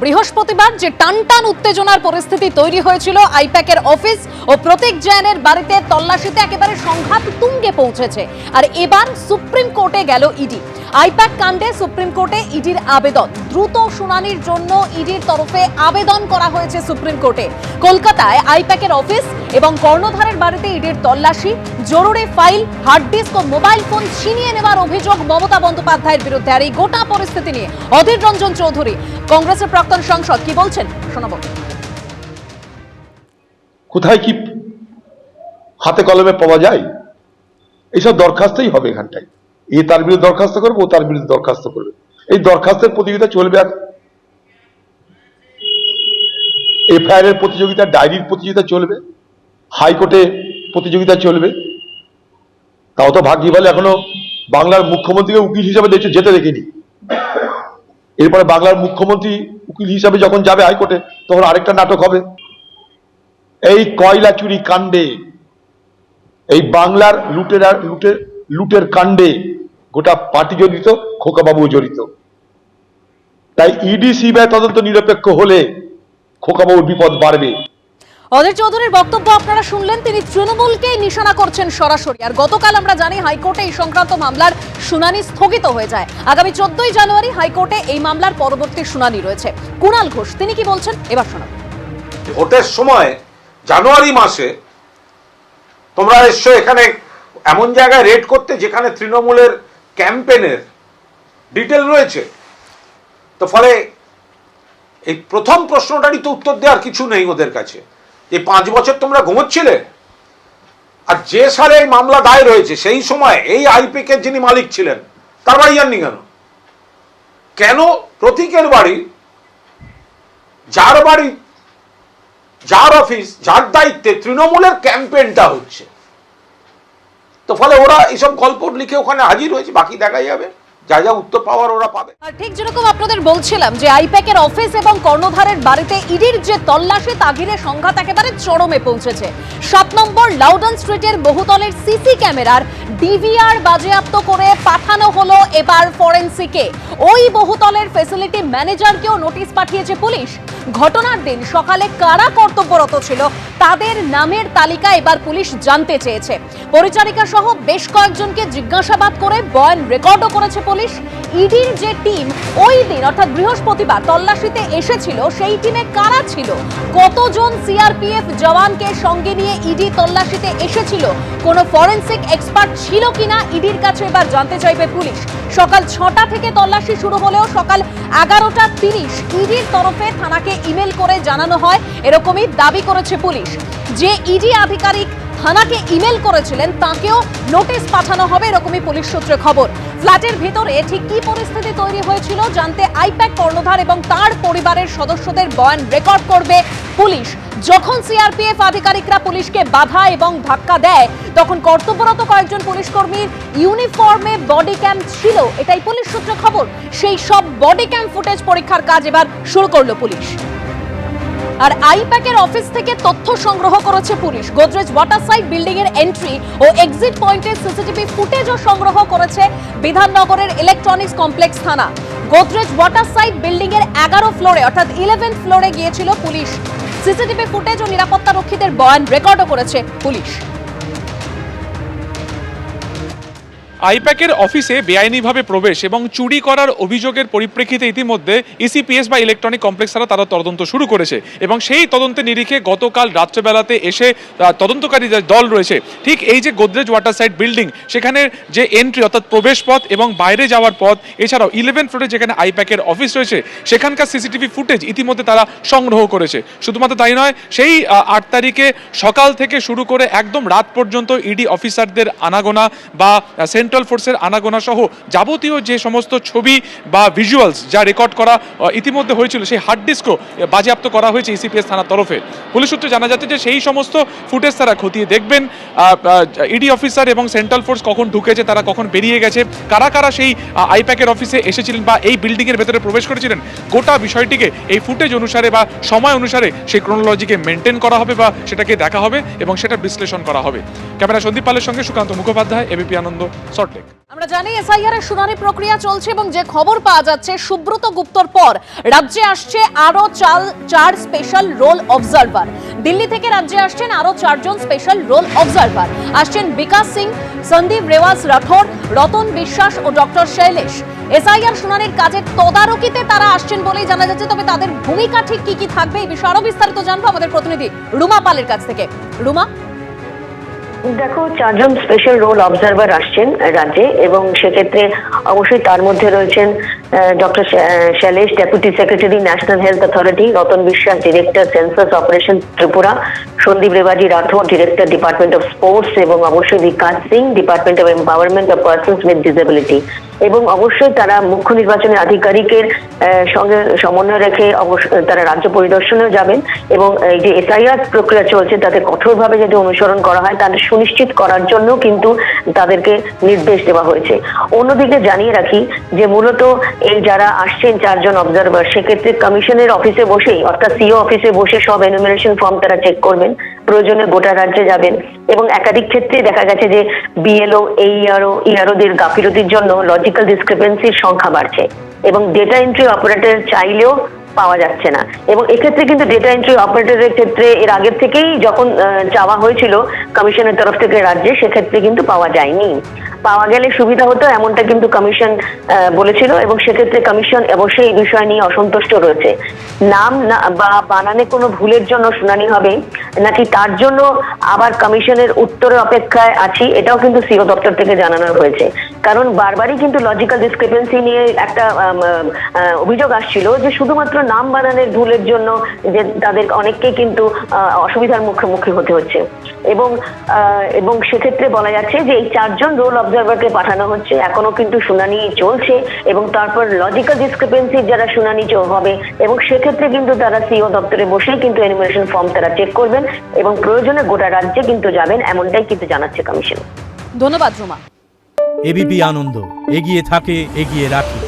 বৃহস্পতিবার যে টানটান উত্তেজনার পরিস্থিতি তৈরি হয়েছিল আইপ্যাকের অফিস ও প্রতীক জৈনের বাড়িতে তল্লাশিতে একেবারে সংঘাত তুঙ্গে পৌঁছেছে। আর এবার সুপ্রিম কোর্টে গেল ইডি। আইপ্যাক কাণ্ডে সুপ্রিম কোর্টে ইডির আবেদন, দ্রুত শুনানির জন্য ইডির তরফে আবেদন করা হয়েছে সুপ্রিম কোর্টে। কলকাতায় আইপ্যাকের অফিস এবং কর্ণধারের বাড়িতে ইডির তল্লাশি, জরুরি ফাইল, হার্ড ডিস্ক ও মোবাইল ফোন ছিনিয়ে নেওয়ার অভিযোগ মমতা বন্দ্যোপাধ্যায়ের বিরুদ্ধে। আর এই গোটা পরিস্থিতি নিয়ে অধীর রঞ্জন চৌধুরী, কংগ্রেসের প্রাক্তন সাংসদ, কি বলছেন শোনাবো। কোথায় কি হাতে কলমে পাওয়া যায়, এইসব দরখাস্তই হবে এখানটায়। এ তার বিরুদ্ধে দরখাস্ত করবে, ও তার বিরুদ্ধে দরখাস্ত করবে, এই দরখাস্তের প্রতিযোগিতা চলবে। এফআইআর এর প্রতিযোগিতা, ডায়েরির প্রতিযোগিতা চলবে, হাইকোর্টে প্রতিযোগিতা চলবে। তাও তো ভাগ্যি বলে এখনো বাংলার মুখ্যমন্ত্রীকে উকিল হিসাবে যেতে দেখিনি। এরপরে বাংলার মুখ্যমন্ত্রী উকিল হিসাবে যখন যাবে হাইকোর্টে, তখন আরেকটা নাটক হবে। এই কয়লা চুরি কাণ্ডে, এই বাংলার লুটের কাণ্ডে গোটা পার্টি জড়িত, খোকাবাবু জড়িত। তাই ইডি সিবিআই তদন্ত নিরপেক্ষ হলে খোকাবাবুর বিপদ বাড়বে। অধীর চৌধুরীর বক্তব্য আপনারা শুনলেন, তিনি তৃণমূলকেই নিশানা করছেন সরাসরি। আর গতকাল আমরা জানি হাইকোর্টে এই সংক্রান্ত মামলার শুনানি স্থগিত হয়ে যায়। আগামী 14ই জানুয়ারি হাইকোর্টে এই মামলার পরবর্তী শুনানি রয়েছে। কুণাল ঘোষ তিনি কি বলছেন এবার শোনাব। ভোটের সময় জানুয়ারি মাসে তোমরা এসছো এখানে এমন জায়গায় রেড করতে যেখানে তৃণমূলের ক্যাম্পেনের ডিটেল রয়েছে। তো ফলে এই প্রথম প্রশ্নটারই তো উত্তর দেওয়ার কিছু নেই ওদের কাছে। এই 5 বছর তোমরা ঘুমোচ্ছিলে, আর যে সালে এই মামলা দায়ের হয়েছে সেই সময় এই আইপ্যাকের যিনি মালিক ছিলেন তার বাড়ি যাননি কেন? কেন প্রতীকের বাড়ি, যার বাড়ি, যার অফিস, যার দায়িত্বে তৃণমূলের ক্যাম্পেইনটা হচ্ছে, তো ফলে ওরা এইসব গল্প লিখে ওখানে হাজির হয়েছে। বাকি দেখা যাবে, যা যা উত্তর পাওয়ার ওরা পাবে। ঠিক যেরকম আপনাদের বলছিলাম যে আইপ্যাকের অফিস এবং কর্ণধারের বাড়িতে ইডির যে তল্লাশি, তা ঘিরে সংঘাত একেবারে চরমে পৌঁছেছে। 7 নম্বর লাউডন স্ট্রিটের বহুতলের সিসি ক্যামেরার ডিভিআর বাজেয়াপ্ত করে পাঠানো হলো এবার ফরেনসিকে। ওই বহুতলের ফ্যাসিলিটি ম্যানেজারকেও নোটিশ পাঠিয়েছে পুলিশ। ঘটনার দিন সকালে কারা কর্তব্যরত ছিল তাদের নামের তালিকা এবার পুলিশ জানতে চেয়েছে। পরিচারিকা সহ বেশ কয়েকজনকে জিজ্ঞাসাবাদ করে বয়ান রেকর্ডও করেছে পুলিশ। ইডির যে টিম ওই দিন অর্থাৎ বৃহস্পতিবার তল্লাশিতে এসেছিল, সেই টিমে কারা ছিল, কতজন সিআরপিএফ জওয়ানকে সঙ্গে নিয়ে ইডি তল্লাশিতে এসেছিল, কোনো ফরেনসিক এক্সপার্ট ছিল কিনা ইডির কাছে এবার জানতে চাইবে পুলিশ। সকাল 6টা থেকে তল্লাশি শুরু হলেও সকাল 11:30 ইডির তরফে থানাকে ইমেল করে জানানো হয়, এরকমই দাবি করেছে পুলিশ। যে ইডি আধিকারিক থানাকে ইমেল করেছিলেন তাকেও নোটিশ পাঠানো হবে, এরকমই পুলিশ সূত্রে খবর। ফ্ল্যাটের ভিতরে ঠিক কি পরিস্থিতি তৈরি হয়েছিল জানতে আইপ্যাক কর্ণধার এবং তার পরিবারের সদস্যদের বয়ান রেকর্ড করবে পুলিশ। যখন সিআরপিএফ আধিকারিকরা পুলিশকে বাধা এবং ধাক্কা দেয়, তখন কর্তব্যরত কয়েকজন পুলিশ কর্মীর ইউনিফর্মে বডি ক্যাম ছিল, এটাই পুলিশ সূত্রে খবর। সেই সব বডি ক্যাম ফুটেজ পরীক্ষার কাজ এবার শুরু করলো পুলিশ। আর আইপ্যাকের অফিস থেকে তথ্য সংগ্রহ করেছে পুলিশ। গোদরেজ ওয়াটারসাইড বিল্ডিং এর এন্ট্রি ও এক্সিট পয়েন্টের সিসিটিভি ফুটেজও সংগ্রহ করেছে বিধাননগরের ইলেকট্রনিক্স কমপ্লেক্স থানা। গোদরেজ ওয়াটারসাইড বিল্ডিং এর 11 ফ্লোরে অর্থাৎ 11th ফ্লোরে গিয়েছিল পুলিশ। সিসিটিভি ফুটেজ ও নিরাপত্তা রক্ষীদের বয়ান রেকর্ডও করেছে পুলিশ। আইপ্যাকের অফিসে বেআইনিভাবে প্রবেশ এবং চুরি করার অভিযোগের পরিপ্রেক্ষিতে ইতিমধ্যে ইসিপিএস বা ইলেকট্রনিক কমপ্লেক্স তারা তদন্ত শুরু করেছে এবং সেই তদন্তের নিরিখে গতকাল রাত্রেবেলাতে এসে তদন্তকারী যে দল রয়েছে, ঠিক এই যে গোদরেজ ওয়াটারসাইড বিল্ডিং, সেখানে যে এন্ট্রি অর্থাৎ প্রবেশ পথ এবং বাইরে যাওয়ার পথ, এছাড়াও 11 ফ্লোরে যেখানে আইপ্যাকের অফিস রয়েছে সেখানকার সিসিটিভি ফুটেজ ইতিমধ্যে তারা সংগ্রহ করেছে। শুধুমাত্র তাই নয়, সেই 8 তারিখে সকাল থেকে শুরু করে একদম রাত পর্যন্ত ইডি অফিসারদের আনাগোনা বা সেন্ট্রাল ফোর্সের আনাগোনা সহ যাবতীয় যে সমস্ত ছবি বা ভিজুয়ালস যা রেকর্ড করা ইতিমধ্যে হয়েছিল, সেই হার্ড ডিস্কও বাজেয়াপ্ত করা হয়েছে ইসিপিএস থানার তরফে। পুলিশ সূত্রে জানা যাচ্ছে যে সেই সমস্ত ফুটেজ তারা খতিয়ে দেখবেন। ইডি অফিসার এবং সেন্ট্রাল ফোর্স কখন ঢুকেছে, তারা কখন বেরিয়ে গেছে, কারা কারা সেই আইপ্যাকের অফিসে এসেছিলেন বা এই বিল্ডিংয়ের ভেতরে প্রবেশ করেছিলেন, গোটা বিষয়টিকে এই ফুটেজ অনুসারে বা সময় অনুসারে সেই ক্রোনোলজিকে মেনটেন করা হবে বা সেটাকে দেখা হবে এবং সেটা বিশ্লেষণ করা হবে। ক্যামেরা সন্দীপ পালের সঙ্গে সুকান্ত মুখোপাধ্যায়, এবিপি আনন্দ। সল্টলেক। আমরা জানি এসআইআর এর শুনানি প্রক্রিয়া চলছে এবং যে খবর পাওয়া যাচ্ছে সুব্রত গুপ্তর পর রাজ্যে আসছে আরো চার স্পেশাল রোল অবজারভার। দিল্লি থেকে রাজ্যে আসছেন আরো 4 জন স্পেশাল রোল অবজারভার। আসছেন বিকাশ সিং, সন্দীপ রেওয়াজ রাঠোর, রতন বিশ্বাস ও ডক্টর শৈলেশ। এসআইআর শুনানির কাজের তদারকিতে তারা আসছেন বলেই জানা যাচ্ছে। তবে তাদের ভূমিকা ঠিক কি থাকবে এই বিষয়ে আরো বিস্তারিত জানবো আমাদের প্রতিনিধি রুমা পালের কাছ থেকে। রুমা, দেখো, 4 জন স্পেশাল রোল অবজারভার আসছেন রাজ্যে এবং সেক্ষেত্রে অবশ্যই তার মধ্যে রয়েছেন doctor Shailesh, deputy secretary national health authority, Ratan Biswas, director census operation Tripura, Sandeep Rewaji Rathore, director department of sports এবং অবশ্যই Bikash Singh, department of empowerment of persons with disability. এবং অবশ্যই তারা মুখ্য নির্বাচনী আধিকারিকের সঙ্গে সমন্বয় রেখে তারা রাজ্য পরিদর্শনেও যাবেন এবং এই যে এসআইআর প্রক্রিয়া চলছে তাতে কঠোরভাবে যদি অনুসরণ করা হয় তাহলে সুনিশ্চিত করার জন্য কিন্তু তাদেরকে নির্দেশ দেওয়া হয়েছে। অন্যদিকে জানিয়ে রাখি যে মূলত এই যারা আসছেন 4 জন অবজারভার, সেক্ষেত্রে কমিশনের অফিসে বসেই অর্থাৎ সিও অফিসে বসে সব এনুমারেশন ফর্ম তারা চেক করবেন, প্রয়োজনে গোটা রাজ্যে যাবেন এবং একাধিক ক্ষেত্রে দেখা গেছে যে বিএলও, ইআরওদের গাফিলতির জন্য লজিক্যাল ডিসক্রিপেন্সির সংখ্যা বাড়ছে এবং ডেটা এন্ট্রি অপারেটর চাইলেও পাওয়া যাচ্ছে না। এবং এক্ষেত্রে কিন্তু ডেটা এন্ট্রি অপারেটরের ক্ষেত্রে এর আগের থেকেই যখন চাওয়া হয়েছিল কমিশনের তরফ থেকে রাজ্যে, সেক্ষেত্রে কিন্তু পাওয়া যায়নি। পাওয়া গেলে সুবিধা হতো এমনটা কিন্তু কমিশন বলেছিল এবং সেক্ষেত্রে কমিশন অবশ্যই এই বিষয় নিয়ে অসন্তুষ্ট রয়েছে। নাম বা বানানে কোনো ভুলের জন্য শুনানি হবে নাকি তার জন্য আবার কমিশনের উত্তরের অপেক্ষায় আছি, এটাও কিন্তু সিও দপ্তর থেকে জানানো হয়েছে। কারণ বারবারই কিন্তু লজিক্যাল ডিসক্রিপেন্সি নিয়ে একটা অভিযোগ আসছিল যে শুধুমাত্র নাম বানানের ভুলের জন্য যে তাদের অনেককেই কিন্তু অসুবিধার মুখোমুখি হতে হচ্ছে এবং সেক্ষেত্রে বলা যাচ্ছে যে এই 4 জন রোল অবজারভারকে পাঠানো হচ্ছে। এখনো কিন্তু শুনানি চলছে এবং তারপর লজিক্যাল ডিসক্রিপেন্সির যারা শুনানি হবে এবং সেক্ষেত্রে কিন্তু তারা সিও দপ্তরে বসেই কিন্তু এনুমারেশন ফর্ম তারা চেক করবেন এবং প্রয়োজনে গোটা রাজ্যে কিন্তু যাবেন, এমনটাই কিন্তু জানাচ্ছে কমিশন। ধন্যবাদ রুমা। এবিপি আনন্দ, এগিয়ে থাকে, এগিয়ে রাখে।